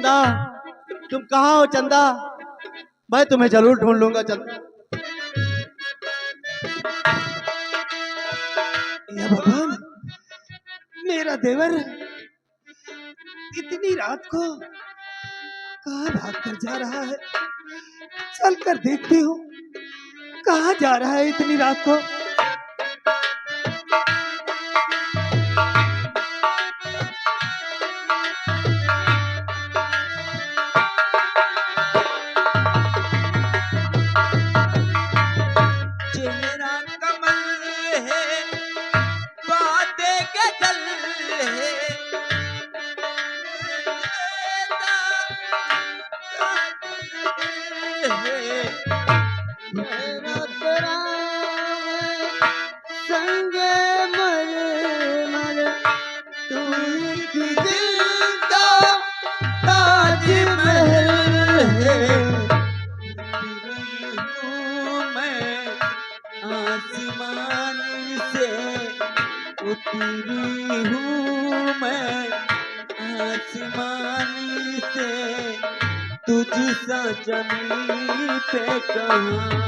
चंदा, तुम कहाँ हो चंदा? मैं तुम्हें जरूर ढूंढ लूंगा चंदा। या भगवान, मेरा देवर इतनी रात को कहाँ भाग कर जा रहा है? चल कर देखती हूँ कहाँ जा रहा है इतनी रात को। उतरी हूँ मैं आसमानी से, तुझ सा जमीन पे कहाँ।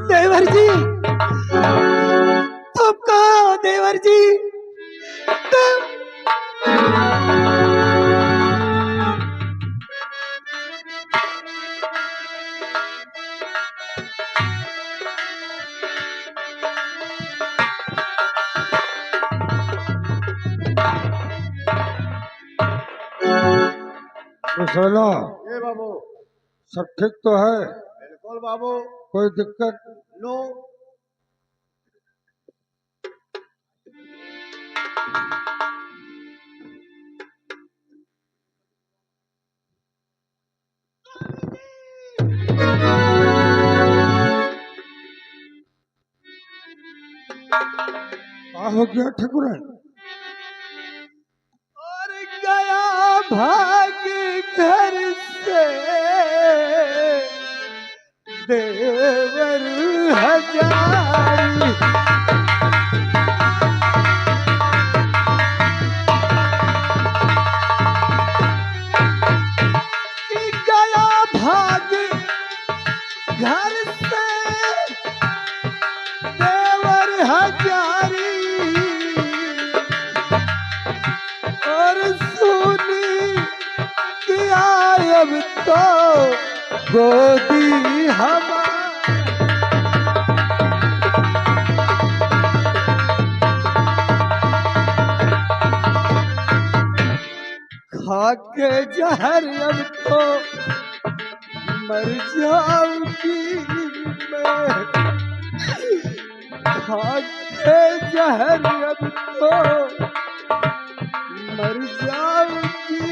देवर जी, तुम कहाँ हो देवर जी? सोलो ये बाबू, सब ठीक तो है? बिल्कुल बाबू, कोई दिक्कत? नो। हो गया ठकुराइन? और गया भाग घर से देवर हजारी। गया भाग घर से देवर हजारी, और सुनी किया अब तो गोदी हमारी। खा के जहर अब तो मर जाऊंगी मैं, खा के जहर अब तो मर जाऊंगी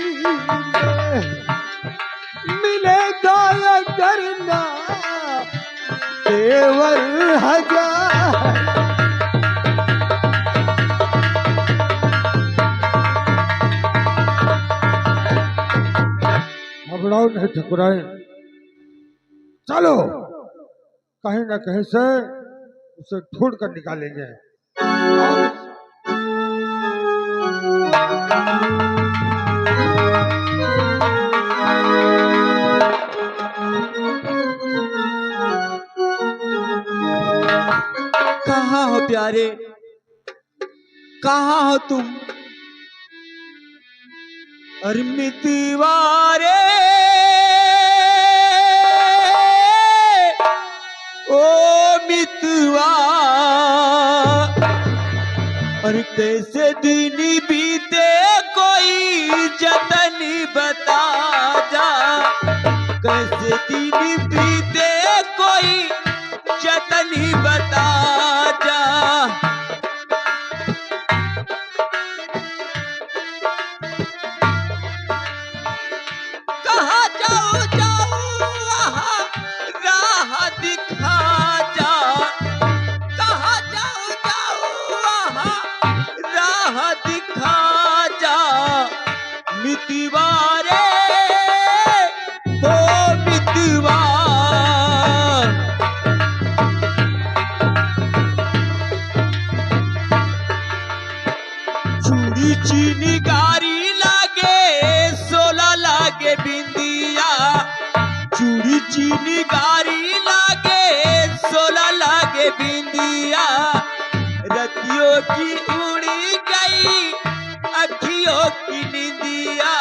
मैं। मिलेगा या करना देवर हजार। घबराओ नहीं ठकुराइन, चलो कहीं ना कहीं से उसे ढूंढ कर निकालेंगे। कहाँ हो प्यारे, कहाँ हो तुम? मितवारे ओ मितवा, और कैसे दिन बीते कोई जतन बता जा, कैसे दिन बीते कोई जतन बता जा। कहाँ जाऊँ जाऊँ वहाँ राह दिखा जा, कहाँ जाऊँ जाऊँ वहाँ राह दिखा के बिंदिया रतियों की उड़ी गई अखियों की निंदिया।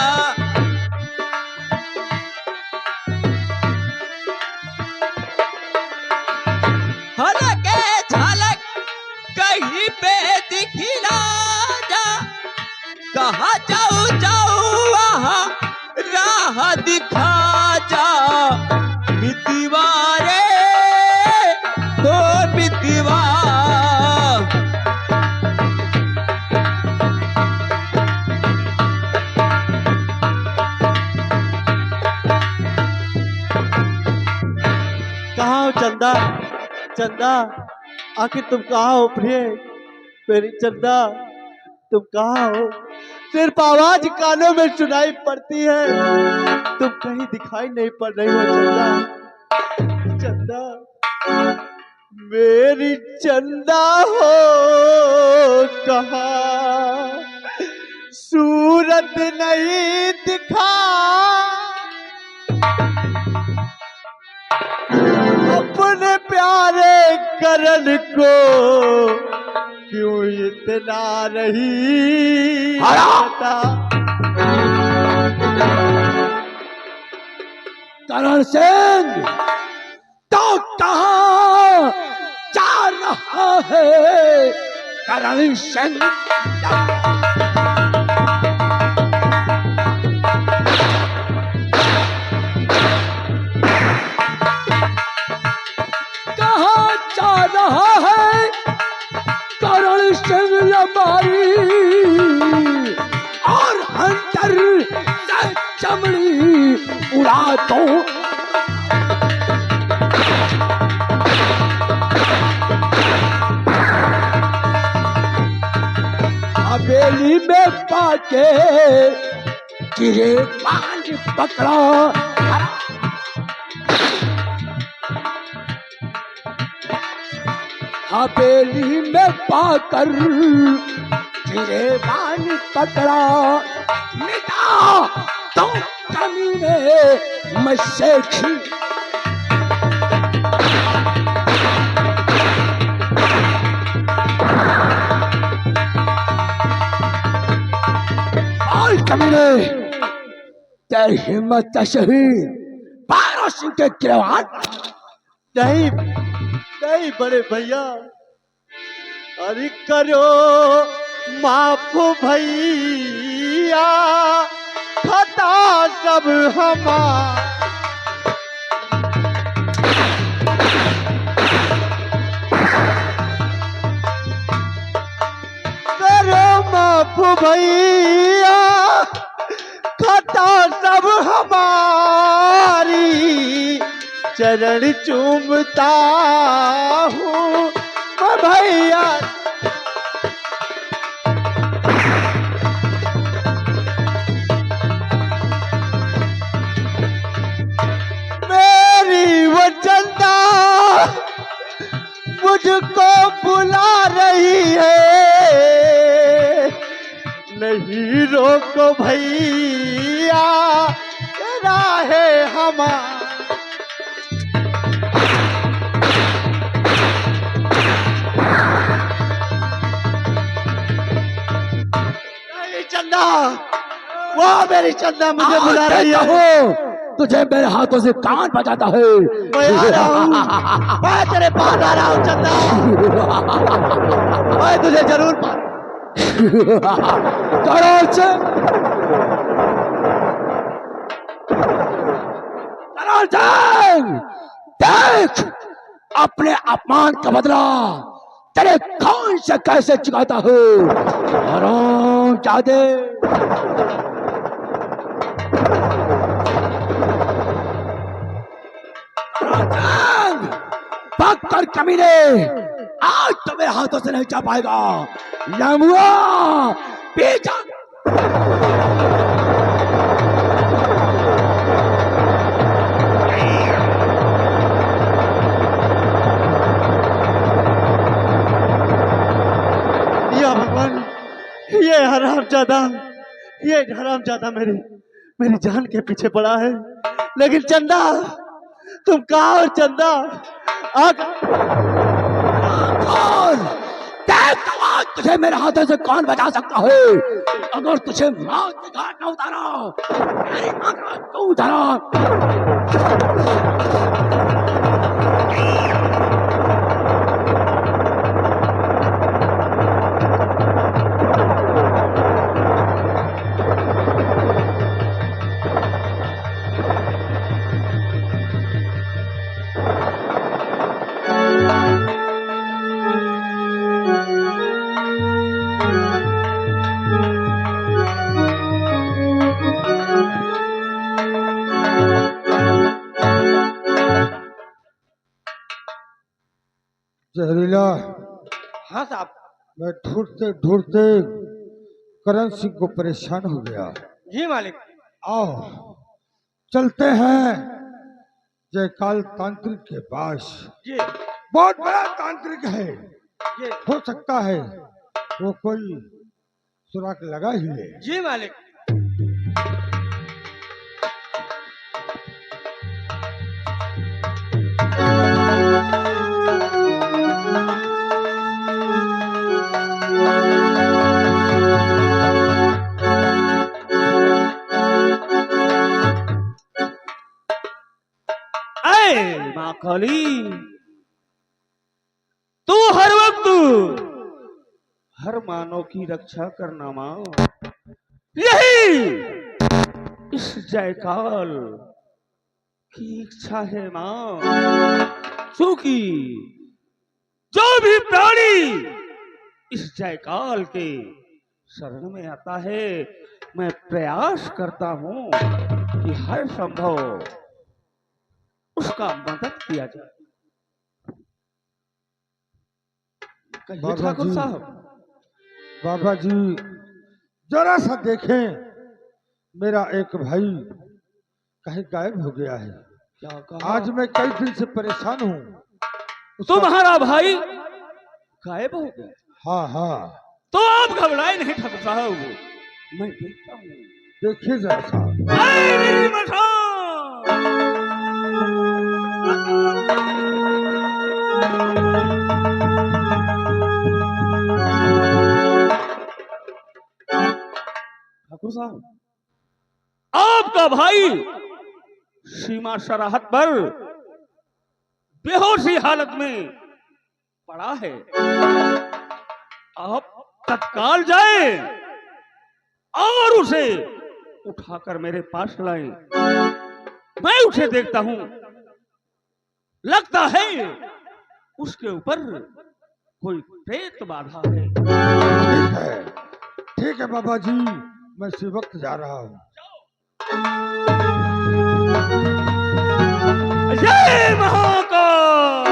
हलके झलक कहीं पे दिखला जा, कहा जाऊ जाऊ वहाँ राह दिखा जा। मितवा रे तो मितवा, कहाँ हो चंदा? चंदा आखिर तुम कहाँ हो प्रिय? मेरी चंदा तुम कहाँ हो? सिर्फ आवाज कानों में सुनाई पड़ती है, तुम कहीं दिखाई नहीं पड़ रही हो चंदा। चंदा मेरी चंदा हो कहाँ? सूरत नहीं दिखा अपने प्यारे करण को, क्यों इतना रही पता? करण सिंह तो कहाँ जा रहा है? करण सिंह कहाँ जा रहा है? करण सिंह लंबाई और हंटर से चमड़ी उड़ा दो। हवेली में पाके गिरे पांच पकड़ा, हवेली में पाकर गिरेबान पकड़ा। मिटा तो कमीने मुझसे खी। और कमीने तेरी हिम्मत सही बारह सिंह के गिरवान। नहीं नहीं बड़े भैया, अरे करो माफ भैया, खता सब हमार। करो माफ भैया, खता सब हमारी। चरण चूमता हूँ मैं भैया। मेरी वो चंदा मुझको बुला रही है, नहीं रोको भैया राहे हमार। चंदा, वो मेरी चंदा मुझे बुला रही है। तुझे मेरे हाथों से कान बजाता है। मैं आ रहा हूँ, मैं तेरे पास आ रहा हूँ चंदा, मैं तुझे जरूर करण सिंह, करण सिंह देख अपने अपमान का बदला तेरे खून से कैसे चुकाता है। हराम जादे, पकड़ कमीने, आज तो मेरे हाथों से नहीं जा पाएगा। लमुआ पीछा। या भगवान, ये हरामजादा, ये हरामजादा मेरी जान के पीछे पड़ा है। लेकिन चंदा, तुम कहाँ हो चंदा? तुझे मेरे हाथों से कौन बचा सकता है? अगर तुझे मौत के घाट न उतारा, मेरी मां का तू उतारा। जहरीला, हाँ साहब। मैं ढूंढते ढूंढते करण सिंह को परेशान हो गया। जी मालिक। आओ चलते हैं जयकाल तांत्रिक के पास। जी बहुत बड़ा तांत्रिक है, जी हो सकता है वो कोई सुराग लगा ही ले। जी मालिक। ऐ माँ काली, तू हर वक्त हर मानव की रक्षा करना माँ, यही इस जयकाल की इच्छा है माँ। क्योंकि जो भी प्राणी इस जयकाल के शरण में आता है, मैं प्रयास करता हूँ कि हर संभव उसका मदद किया जाए। कहिए बाबा ठाकुर जी, साहब। बाबा जी जरा सा देखें, मेरा एक भाई कहीं गायब हो गया है। क्या कहा? आज मैं कई दिन से परेशान हूँ। तुम्हारा भाई गायब हो गया? हाँ हाँ, तो आप घबराए नहीं ठाकुर साहब, मैं देखता हूँ। देखिए जरा सा। ऐ मेरी मसान! ठाकुर साहब, आपका भाई सीमा सरहद पर बेहोशी हालत में पड़ा है। आप तत्काल जाएं और उसे उठाकर मेरे पास लाएं। मैं उसे देखता हूं, लगता है उसके ऊपर कोई प्रेत बाधा है। ठीक है बाबा जी, मैं इसी वक्त जा रहा हूँ। जय महाकाल।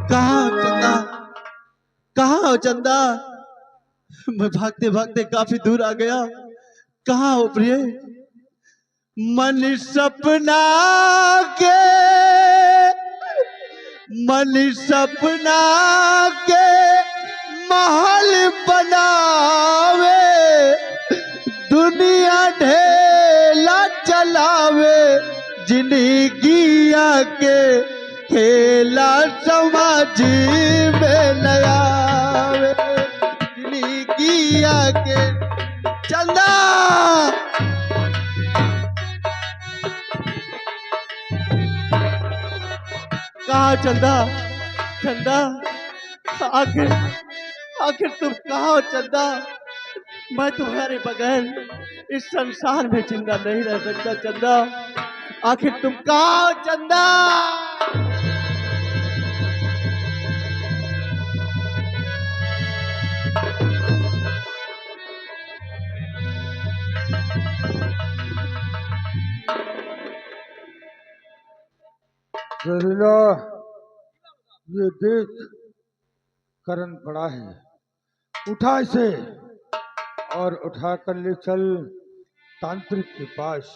कहाँ हो चंदा? कहाँ हो चंदा? मैं भागते भागते काफी दूर आ गया। कहाँ हो प्रिय? मन सपना के, मन सपना के महल बनावे, दुनिया ढेला चलावे, जिंदगिया के खेला समाज में नयावे, जिंदगिया के। चंदा, कहाँ चंदा? चंदा, आखिर आखिर तुम कहाँ हो चंदा? मैं तुम्हारे बगैर इस संसार में जिंदा नहीं रह सकता चंदा। आखिर तुम कहाँ हो चंदा? जहरीला, ये देख करण पड़ा है, उठा इसे और उठा कर ले चल तांत्रिक के पास।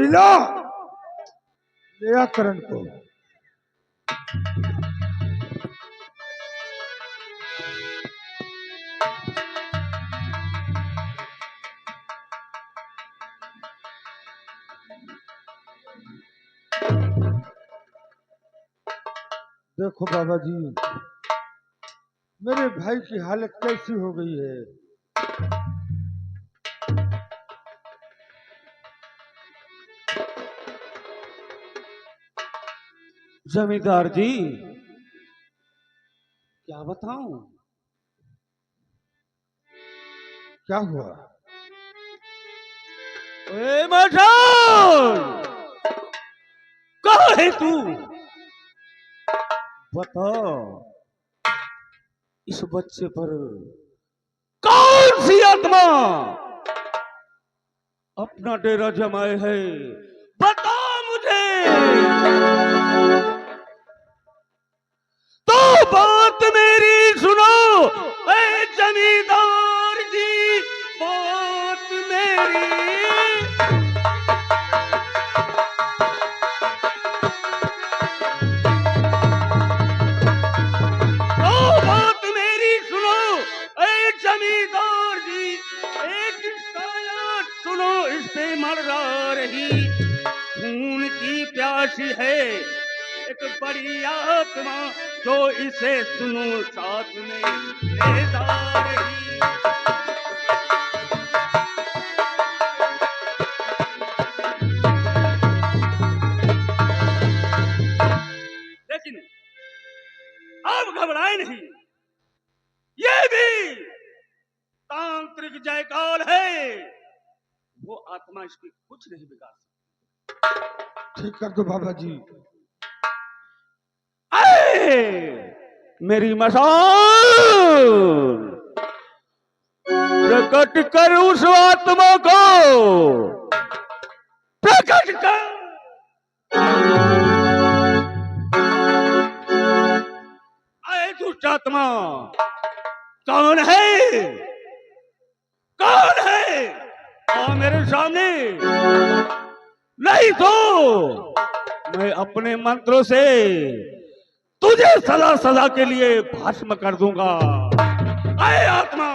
ला ले आ करण को। देखो बाबा जी, मेरे भाई की हालत कैसी हो गई है। जमींदार जी, क्या बताऊं? क्या हुआ? ए मशाल, कहाँ है तू? बता, इस बच्चे पर कौन सी आत्मा अपना डेरा जमाए है? बता मुझे। तो बात मेरी सुनो ए जमींदार जी, बात मेरी। बात मेरी सुनो ए जमींदार जी, एक शिकायत सुनो, इस पे मर रही खून की प्यासी है एक बड़ी आत्मा, जो इसे सुनो साथ में ले जा रही। लेकिन अब घबराए नहीं, ये भी तांत्रिक जयकाल है, वो आत्मा इसकी कुछ नहीं बिगाड़ सकती। ठीक कर दो बाबा जी। मेरी मशाल, प्रकट कर उस आत्मा को, प्रकट कर। अरे दुष्ट आत्मा, कौन है? कौन है? आ मेरे सामने, नहीं तो मैं अपने मंत्रों से तुझे सदा सदा के लिए भस्म कर दूंगा। आए आत्मा,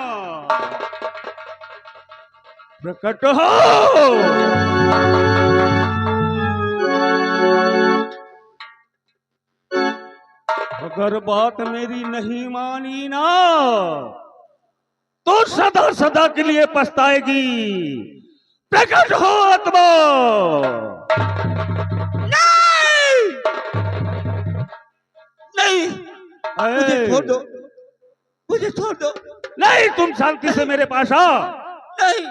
प्रकट हो। अगर बात मेरी नहीं मानी ना, तो सदा सदा के लिए पछताएगी। प्रकट हो आत्मा। नहीं, मुझे छोड़ दो, मुझे छोड़ दो। नहीं, तुम शांति से मेरे पास आओ। नहीं,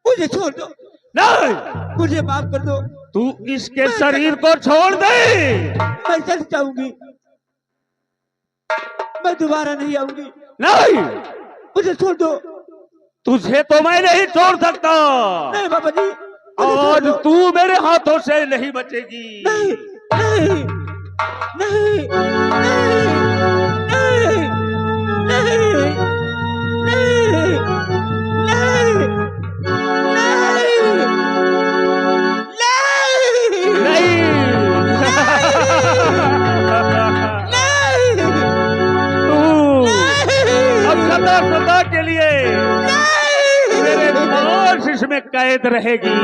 मुझे छोड़ दो। नहीं, मुझे माफ कर दो। तू इसके शरीर को छोड़ दे। मैं चल जाऊंगी, मैं दोबारा नहीं आऊंगी। नहीं, मुझे छोड़ दो। तुझे तो मैं नहीं छोड़ सकता। नहीं बाबा जी, आज तू मेरे हाथों से नहीं बचेगी। नहीं नहीं नहीं नहीं नहीं नहीं सदा सदा के लिए मेरे पास इसमें कैद रहेगी।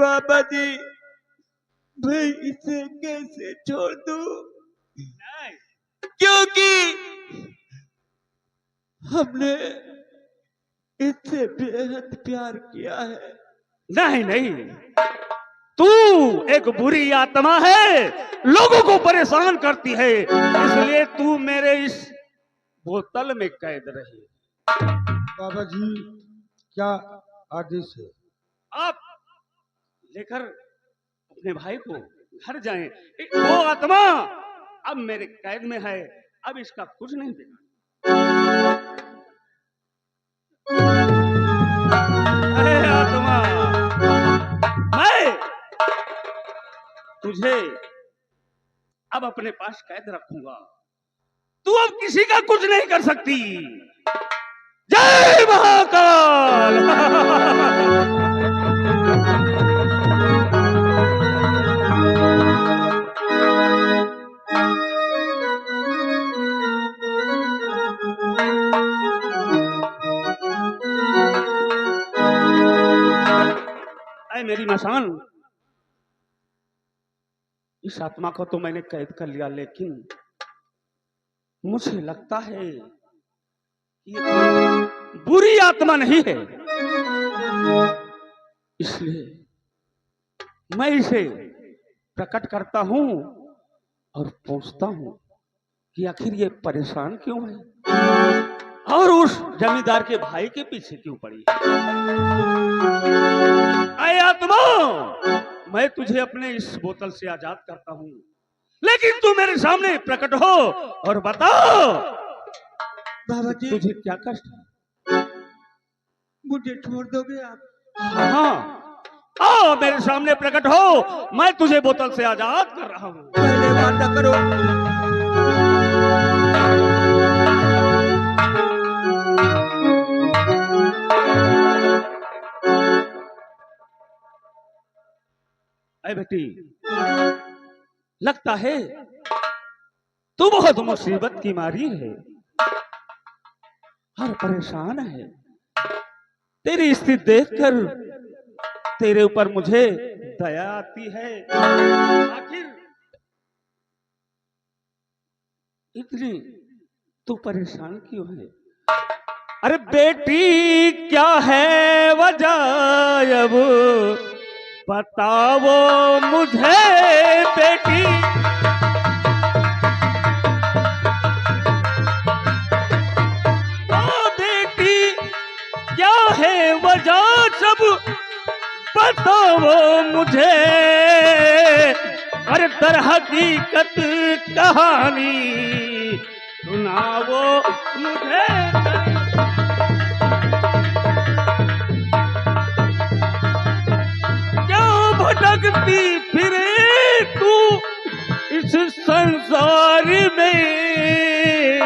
बाबा जी, मैं इसे कैसे छोड़ दूं? क्योंकि हमने इससे बेहद प्यार किया है। नहीं नहीं, तू एक बुरी आत्मा है, लोगों को परेशान करती है, इसलिए तू मेरे इस बोतल में कैद रही। बाबा जी, क्या आदेश है? आप लेकर अपने भाई को घर जाएं। वो आत्मा अब मेरे कैद में है, अब इसका कुछ नहीं बिगड़ा। अरे आत्मा, मैं तुझे अब अपने पास कैद रखूंगा। तू अब किसी का कुछ नहीं कर सकती। जय महाकाल। ऐ मेरी मसान, इस आत्मा को तो मैंने कैद कर लिया, लेकिन मुझे लगता है ये कोई बुरी आत्मा नहीं है। इसलिए मैं इसे प्रकट करता हूं और पूछता हूं कि आखिर ये परेशान क्यों है और उस जमींदार के भाई के पीछे क्यों पड़ी है। ऐ आत्मा, मैं तुझे अपने इस बोतल से आजाद करता हूं, लेकिन तू मेरे सामने प्रकट हो और बता बाबा जी, तुझे क्या कष्ट है। मुझे छोड़ दोगे आप? हाँ, आओ मेरे सामने प्रकट हो, मैं तुझे बोतल से आजाद कर रहा हूं। पहले वादा करो। अरे बेटी, लगता है तू बहुत मुसीबत की मारी है और परेशान है। तेरी स्थिति देखकर तेरे ऊपर मुझे दया आती है। आखिर इतनी तू परेशान क्यों है। अरे बेटी, क्या है वजह अब बताओ मुझे बेटी। ओ बेटी, क्या है वजह सब बताओ मुझे। अरे दर हकीकत कहानी सुनाओ मुझे। क्यों भटकती फिरे तू इस संसार में,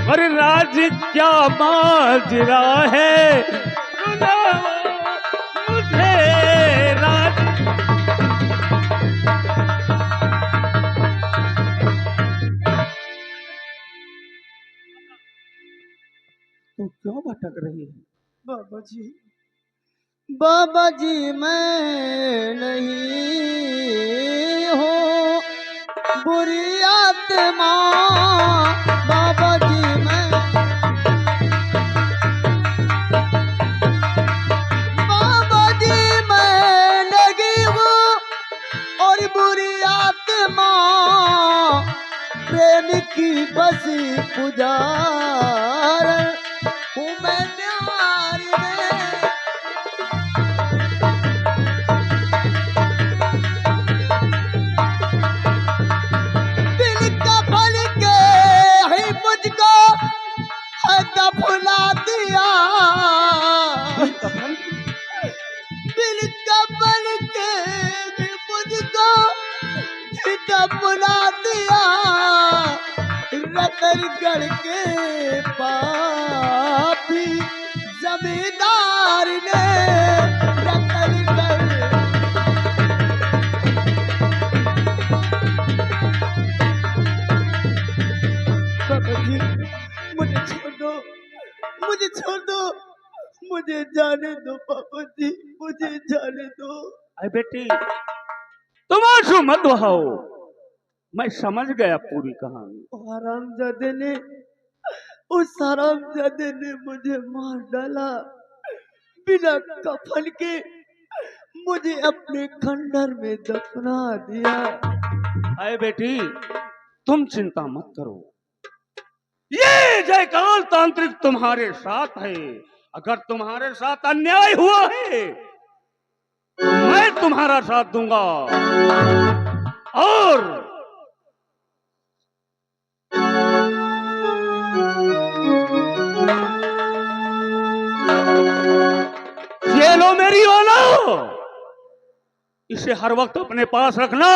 और राज क्या माजरा है सुनाओ मुझे राज। तू क्यों भटक रही है। बाबा जी, बाबा जी, मैं नहीं हूँ बुरी आत्मा। बाबा जी, बाबा जी, मैं नहीं हूँ और बुरी आत्मा। प्रेम की बसी पुजार हूँ मैं न्यारी में। दिल का फल के ही मुझको दफना दिया। दिल का फल के ही मुझको दफना दिया। रतनगढ़ के पापी जमींदार ने रतनगढ़। बाबा जी, मुझे छोड़ दो, मुझे छोड़ दो, मुझे जाने दो। बाबा जी, मुझे जाने दो। अरे बेटी, तुम आंसू मत बहाओ, मैं समझ गया पूरी कहानी। हरामजादे ने, उस हरामजादे ने मुझे मार डाला। बिना कफन के मुझे अपने खंडर में दफना दिया। अरे बेटी, तुम चिंता मत करो, ये जयकाल तांत्रिक तुम्हारे साथ है। अगर तुम्हारे साथ अन्याय हुआ है तो मैं तुम्हारा साथ दूंगा। और ये लो मेरी वाला, इसे हर वक्त अपने पास रखना।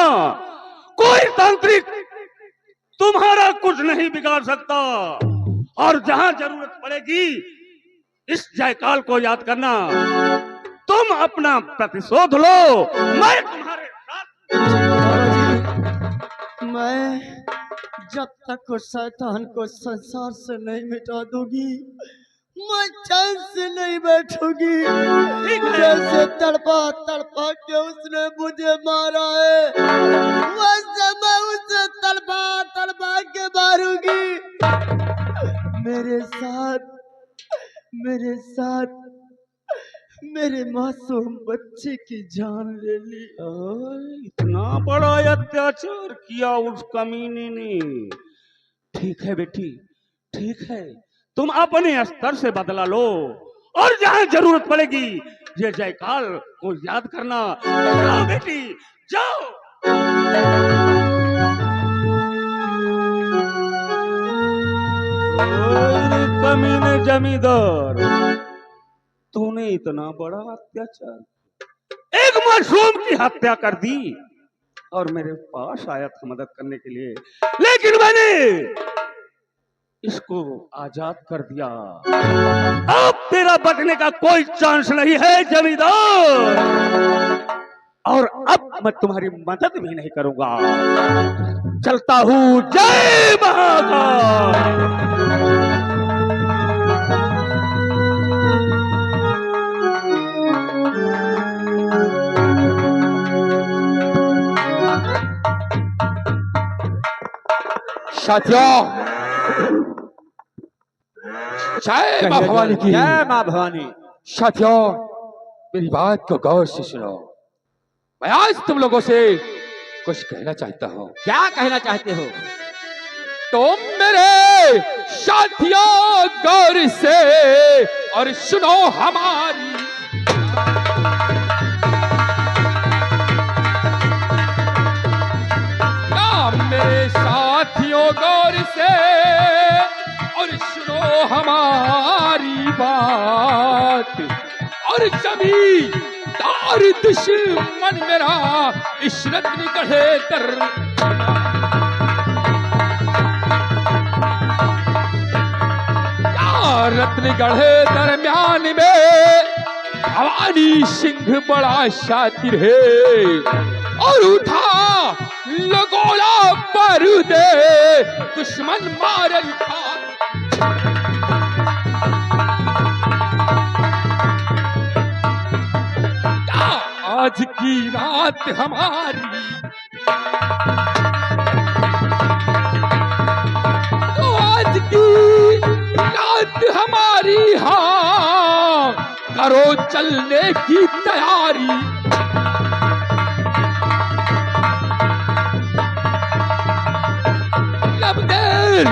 कोई तांत्रिक तुम्हारा कुछ नहीं बिगाड़ सकता। और जहां जरूरत पड़ेगी इस जयकाल को याद करना। तुम अपना प्रतिशोध लो, मैं तुम्हारे साथ। बाबा जी, मैं जब तक उस शैतान को संसार से नहीं मिटा दूंगी, मैं चैन से नहीं बैठूंगी। ठीक है। जैसे तड़पा तड़पा के उसने मुझे मारा है, वैसे मैं उसे तड़पा तड़पा के मारूंगी। मेरे साथ मेरे मासूम बच्चे की जान ले ली। इतना बड़ा अत्याचार किया उस कमीने ने। ठीक है बेटी, ठीक है, तुम अपने स्तर से बदला लो और जहां जरूरत पड़ेगी ये जयकाल को याद करना। जाओ बेटी, जाओ। अरे कमीने जमींदार, तूने इतना बड़ा अत्याचार, एक मासूम की हत्या कर दी और मेरे पास आया था मदद करने के लिए, लेकिन मैंने इसको आजाद कर दिया। अब तेरा बचने का कोई चांस नहीं है जमींदार, और अब मैं तुम्हारी मदद भी नहीं करूंगा। चलता हूं। जय महाकाल। साथियों, जय मां भवानी की। जय मां भवानी। साथियों, मेरी बात को गौर से सुनो। मैं आज तुम लोगों से कुछ कहना चाहता हूँ। क्या कहना चाहते हो? तुम मेरे साथियों गौर से और सुनो हमारी। मेरे साथियों गौर से और सुनो हमारी बात। और जमींदार दुश्मन मेरा इस रत्न गढ़े तर रत्न गढ़े दरम्यान में भवानी सिंह बड़ा शातिर है और उठा लगोला बारूद दुश्मन मारल था। आज की रात हमारी तो आज की रात हमारी, हाँ करो चलने की तैयारी। अब देर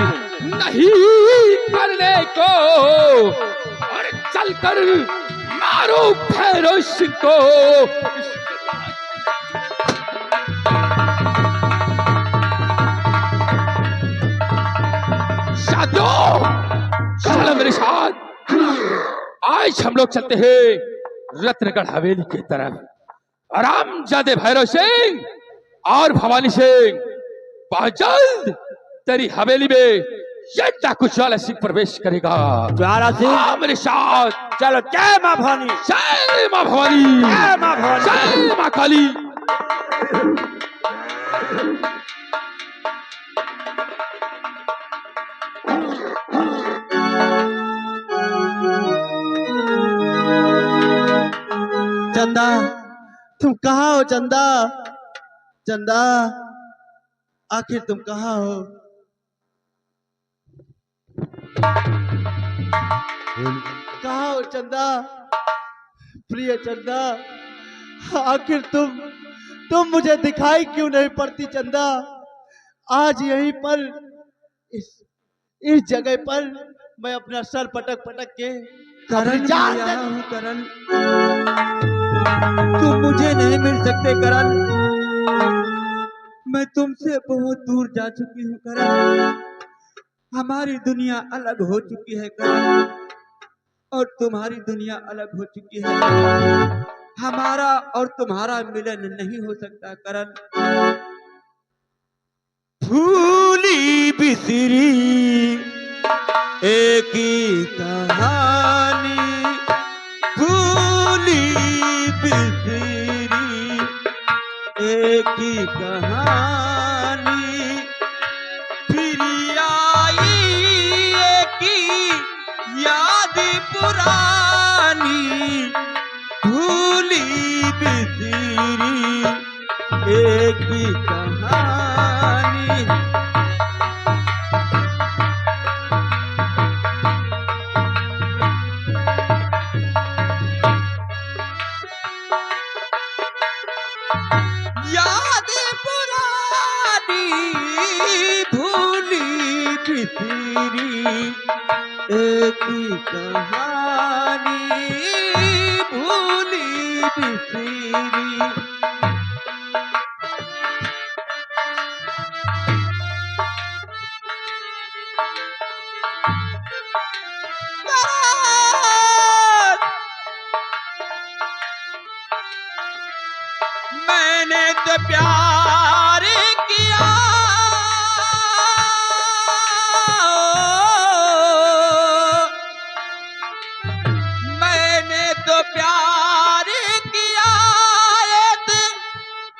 नहीं करने को और चलकर मारो भैरव सिंह को। साथियों, चलो मेरे साथ। आज हम लोग चलते हैं रत्नगढ़ हवेली की तरफ। आरामजादे भैरव सिंह और भवानी सिंह बहुत जल्द तेरी हवेली में ये डाकू ज्वाला सिंह प्रवेश करेगा। ज्वाला सिंह मेरे साथ चलो। जय मां भवानी। जय मां भवानी। जय मां भवानी। जय मां काली। चंदा, तुम कहाँ हो? चंदा, चंदा, आखिर तुम कहाँ हो? कहाँ हो चंदा? प्रिय चंदा, आखिर तुम मुझे दिखाई क्यों नहीं पड़ती चंदा? आज यहीं पर इस जगह पर मैं अपना सर पटक पटक के करण जान आया हूँ। करण, तुम मुझे नहीं मिल सकते करण। मैं तुमसे बहुत दूर जा चुकी हूँ करण। हमारी दुनिया अलग हो चुकी है करण, और तुम्हारी दुनिया अलग हो चुकी है। हमारा और तुम्हारा मिलन नहीं हो सकता करण। भूली बिसरी एक ही कहानी भूली बिसरी एक ही कहानी फिर आई एक ही याद पुरानी भूली बिसरी एक ही कहानी याद पुरानी भूली बिसरी एक ही कहानी भूली बिसरी मैंने तो प्यार किया मैंने तो प्यार किया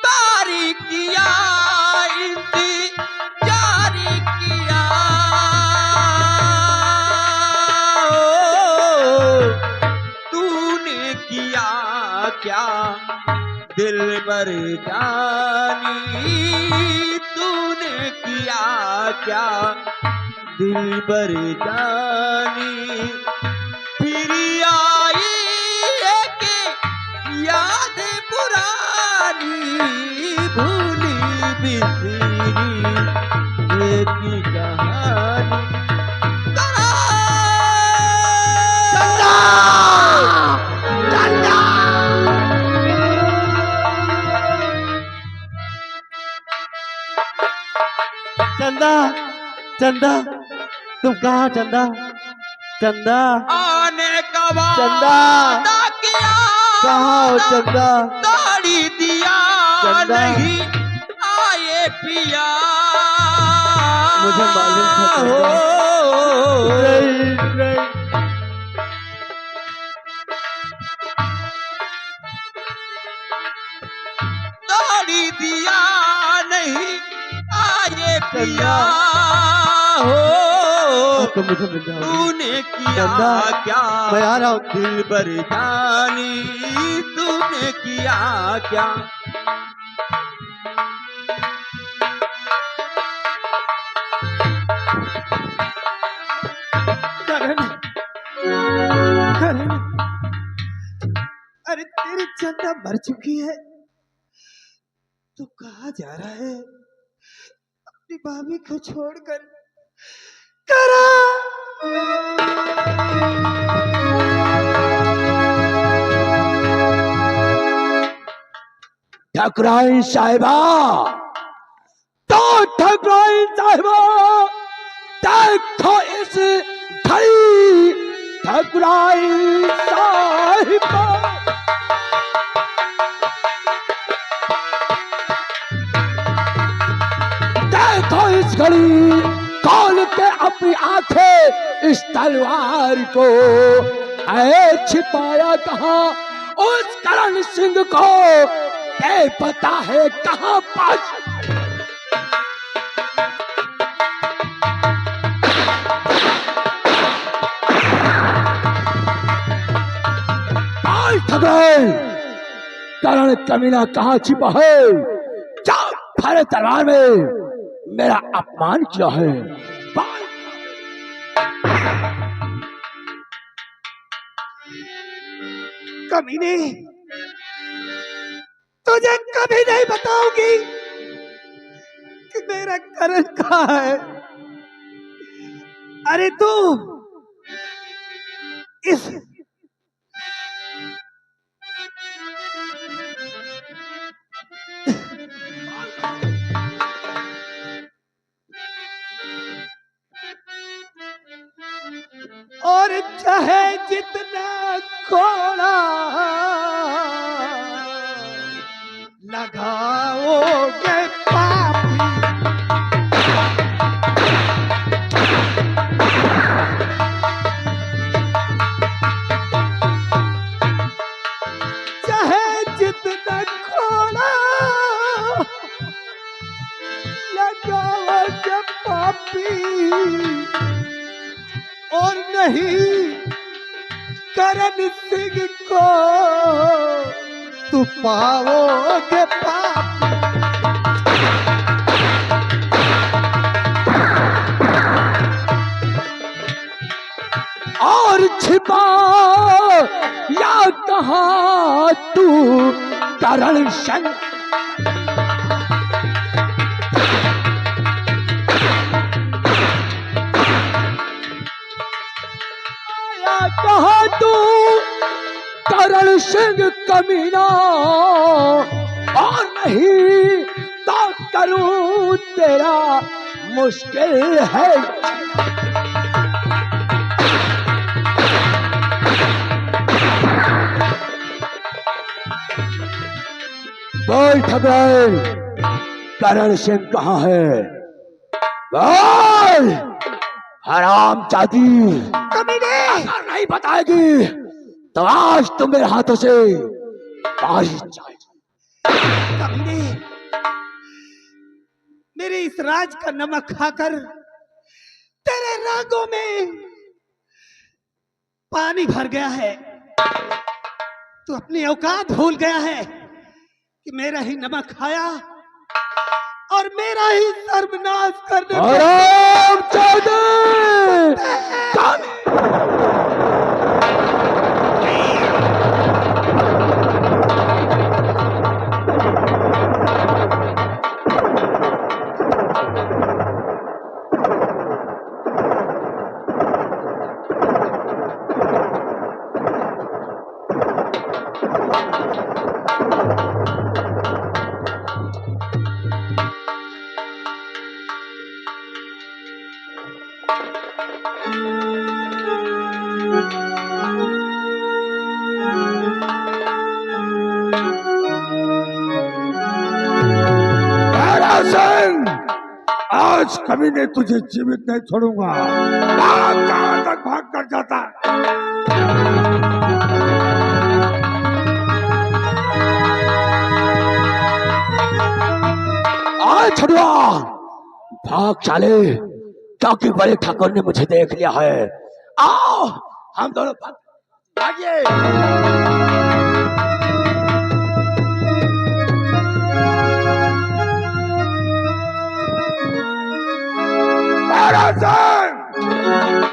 तारी किया जारी किया तूने किया क्या दिल पर जानी तूने किया क्या दिल पर जानी फिर आई एक याद पुरानी भूली बिसरी एक ही कहानी चंदा चंदा तुम कहाँ चंदा चंदा आने का चंदा वादा किया कहाँ हो चंदा ताड़ी दिया चंदा। नहीं आए पिया मुझे मालूम था चंदा। हो नहीं नहीं ताड़ी दिया नहीं आए पिया हो तो मुझे मिल जाओ तूने किया चंदा, क्या मैं आ रहा हूँ दिल पर जानी तूने किया क्या करण करण अरे तेरी चंदा मर चुकी है तू कहाँ जा रहा है अपनी भाभी को छोड़कर ठकुराइन साहिबा तो ठकुराइन साहिबा देखो इस घड़ी ठकुराइन साहिबा देखो इस घड़ी खोल के अपनी आंखें इस तलवार को ऐ छिपाया कहाँ उस करण सिंह को ये पता है कहाँ पास ठकुराइन करण कमीना कहाँ छिपा है जाओ भरे दरबार में मेरा अपमान किया है कमीने तुझे कभी नहीं बताऊंगी कि मेरा करण कहाँ है अरे तू इस और चाहे जितना घोड़ा लगाओगे पापी नहीं करण सिंह को तू पाओगे पाप। और छिपा या कहा तू करण सिंह, या कहा तू करण सिंह कमीना, और नहीं तो करूं तेरा मुश्किल है। बोल ठगराई, करण सिंह कहाँ है? बोल हराम जाती, अगर नहीं बताएगी तो आज तुम मेरे हाथों से मारी जाएगी। कमीने, मेरे इस राज का नमक खाकर तेरे रागों में पानी भर गया है। तू अपनी औकात भूल गया है कि मेरा ही नमक खाया और मेरा ही सर्वनाश करने हराम जाती। आज कभी ने तुझे जीवित नहीं छोड़ूंगा। भाग, कहां तक भाग कर जाता है? आज छड़ुआ भाग चले, क्योंकि बड़े ठाकुर ने मुझे देख लिया है। आओ हम दोनों भागिए।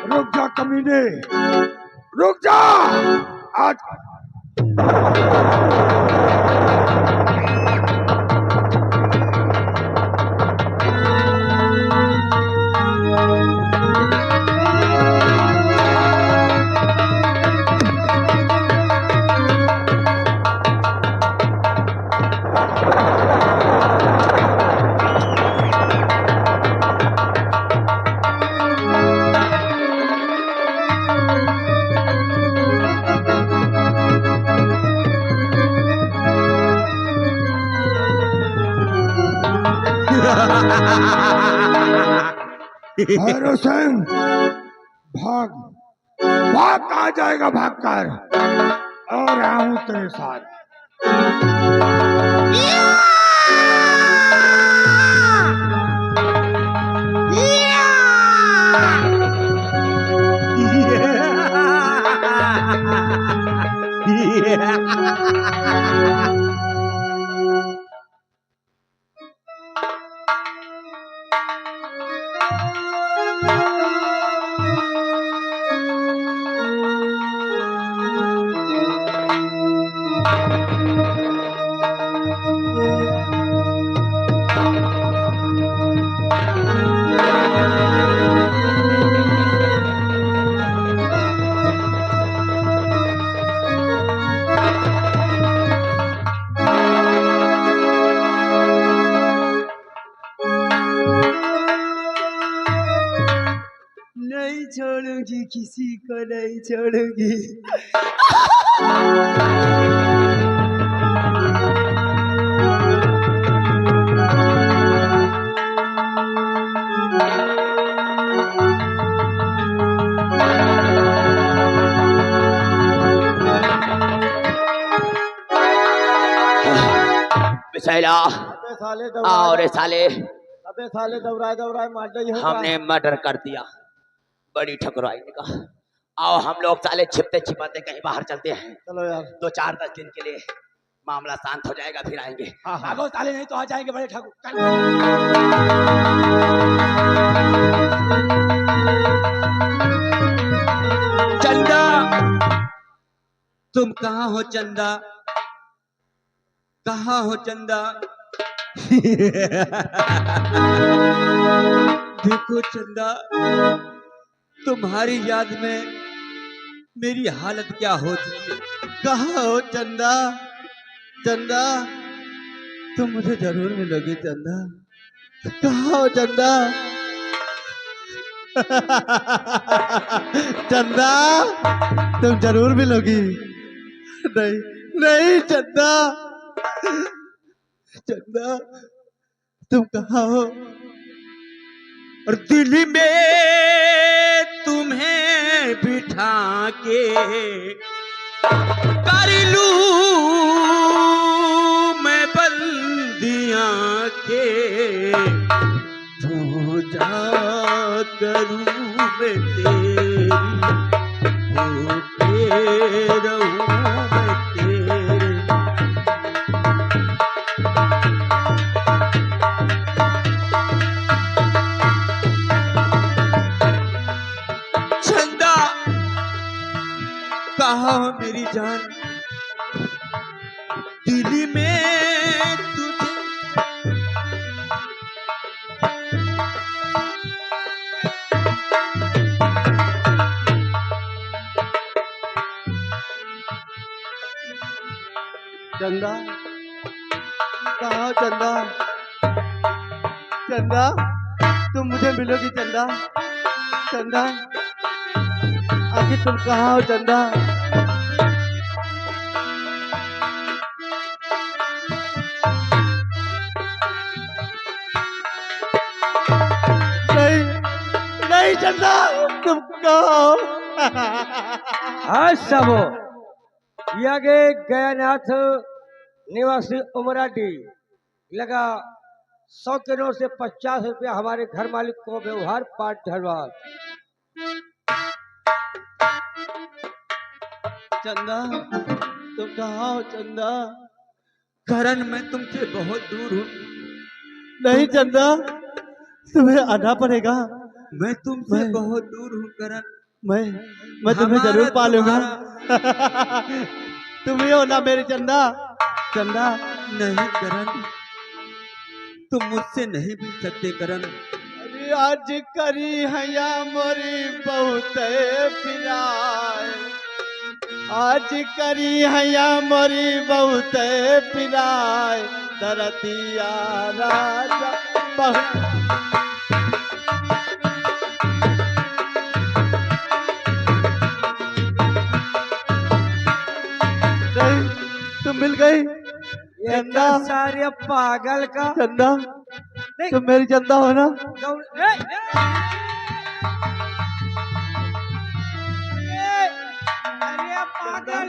रुक जा कमीने, रुक जा। आज भैरव सिंह, भाग भाग, कहाँ जाएगा भाग कर, और आऊं तेरे साथ। नहीं छोड़ूंगी, किसी को नहीं छोड़ूंगी। बिसैला और साले, अबे साले दौड़ाए दौड़ाए मार रही हो। हमने मर्डर कर दिया। बड़ी ठकुराई ने कहा आओ हम लोग साले छिपते छिपाते कहीं बाहर चलते हैं। चलो यार। 2-4-10 दिन के लिए मामला शांत हो जाएगा, फिर आएंगे। भागो साले, नहीं तो आ जाएंगे बड़े ठाकुर। चल। चंदा, तुम कहाँ हो चंदा? कहाँ हो चंदा? देखो चंदा, तुम्हारी याद में मेरी हालत क्या हो चुकी है। कहाँ हो चंदा? चंदा तुम मुझे जरूर मिलोगी चंदा। कहाँ हो चंदा? चंदा तुम जरूर मिलोगी। नहीं नहीं चंदा, चंदा तुम कहाँ हो? और दिल में तुम्हें बिठा के कर लूं मैं बंदियां के, पूजा करूं मैं तेरी, होके रहूं मैं तेरे। चंदा कहाँ हो मेरी जान? दिल में तुझे चंदा कहाँ हो चंदा? चंदा तुम मुझे मिलोगी चंदा? चंदा आखिर तुम कहाँ हो चंदा? नहीं नहीं चंदा तुम कहाँ हो? हाँ सबो यागे गयानाथ निवासी उमराडी लगा 100 के नोट से 50 रुपया हमारे घर मालिक को व्यवहार पाठ धन्यवाद। चंदा तुम कहाँ हो चंदा? करण मैं तुमसे बहुत दूर हूँ। नहीं चंदा तुम्हें आना पड़ेगा। मैं तुमसे मैं- बहुत दूर हूँ करण। मैं तुम्हें हमारा जरूर पालूंगा। तुम्हारा- तुम ही हो ना मेरी चंदा? चंदा नहीं करण, तुम मुझसे नहीं मिल सकते करण। अरे आज करी हैया मोरी बहुत पिराए, आज करी हैया मोरी बहुत पिराए, धरतिया राजा बहुत। नहीं तुम मिल गई ये चंदा। सारे पागल का चंदा तुम मेरी चंदा हो ना? अरे पागल,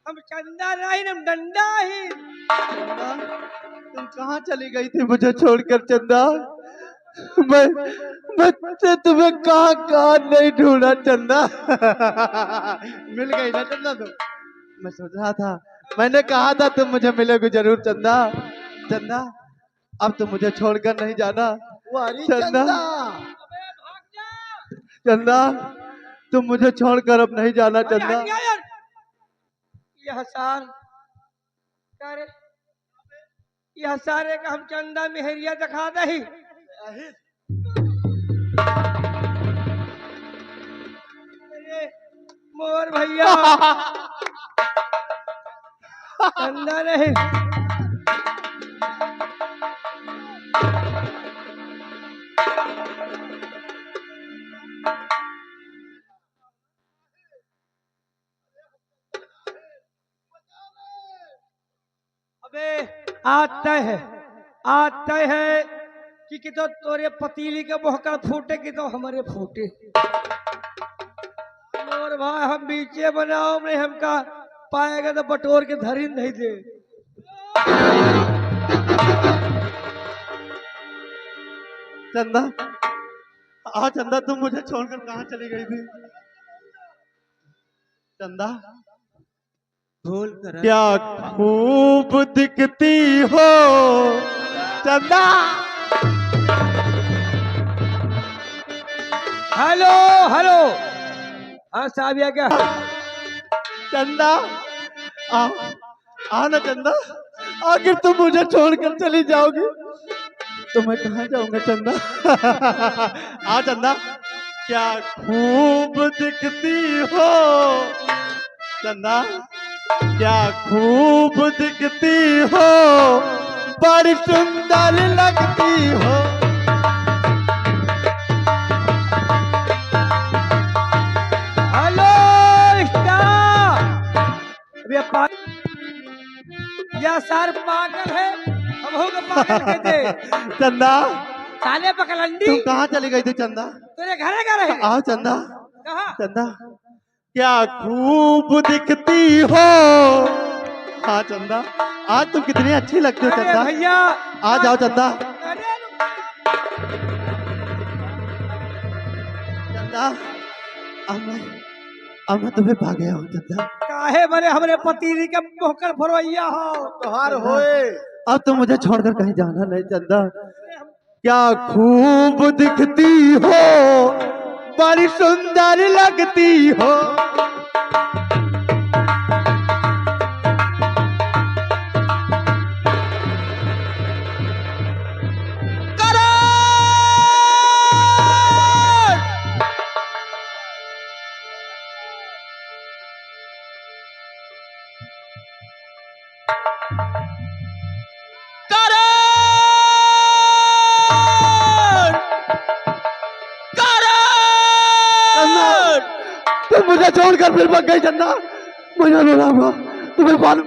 हम चंदा नहीं, हम डंडा ही। चंदा तुम कहाँ चली गई थी मुझे छोड़कर चंदा? मैं तुम्हें कहाँ कहाँ नहीं ढूंढा चंदा। मिल गई ना चंदा तुम? मैं सोच रहा था, मैंने कहा था तुम मुझे मिलोगे जरूर चंदा। चंदा अब तुम मुझे छोड़कर नहीं जाना चंदा। चंदा तुम मुझे छोड़कर अब नहीं जाना चंदा। यह सार करे, यह सारे का हम चंदा मेहरिया दिखा दही। अरे मोर भैया चंदा नहीं। अबे आता है कि तो तोरे पतीली के बहकर फूटे कि तो हमारे फूटे। और भाई हम बीचे बनाओ में हमका पाएगा तो बटोर के धरी नहीं दे। चंदा चंदा तुम मुझे छोड़कर कहाँ चली गई थी? चंदा बोल कर क्या खूब दिखती हो चंदा। हेलो हेलो, हाँ साहब ये क्या? चंदा आ ना चंदा, आखिर तुम मुझे छोड़कर चली जाओगी तो मैं कहाँ जाऊंगा चंदा। आ चंदा, क्या खूब दिखती हो चंदा, क्या खूब दिखती हो, बड़ी सुंदर लगती हो। हेलो स्टाफ, अबे या सर पागल है, अब होगा पागल के दे। चंदा साले पकलंडी, तुम कहाँ चली गई थी चंदा? तेरे घरे का रहे? आओ चंदा। कहाँ? चंदा क्या खूब दिखती हो। हाँ चंदा, आज तुम कितनी अच्छी लगती हो अरे चंदा। भैया आ जाओ चंदा। अरे चंदा अब मैं तुम्हें पा गया हूँ चंदा। काहे बने हमरे पतीरी के मोहकर भरवैया हो। तोहार होए, अब तुम मुझे छोड़कर कहीं जाना नहीं चंदा। क्या खूब दिखती हो, बड़ी सुंदर लगती हो। तुम मुझे छोड़कर फिर भाग गई चंदा, मुझे रोना हुआ तुम्हें मालूम।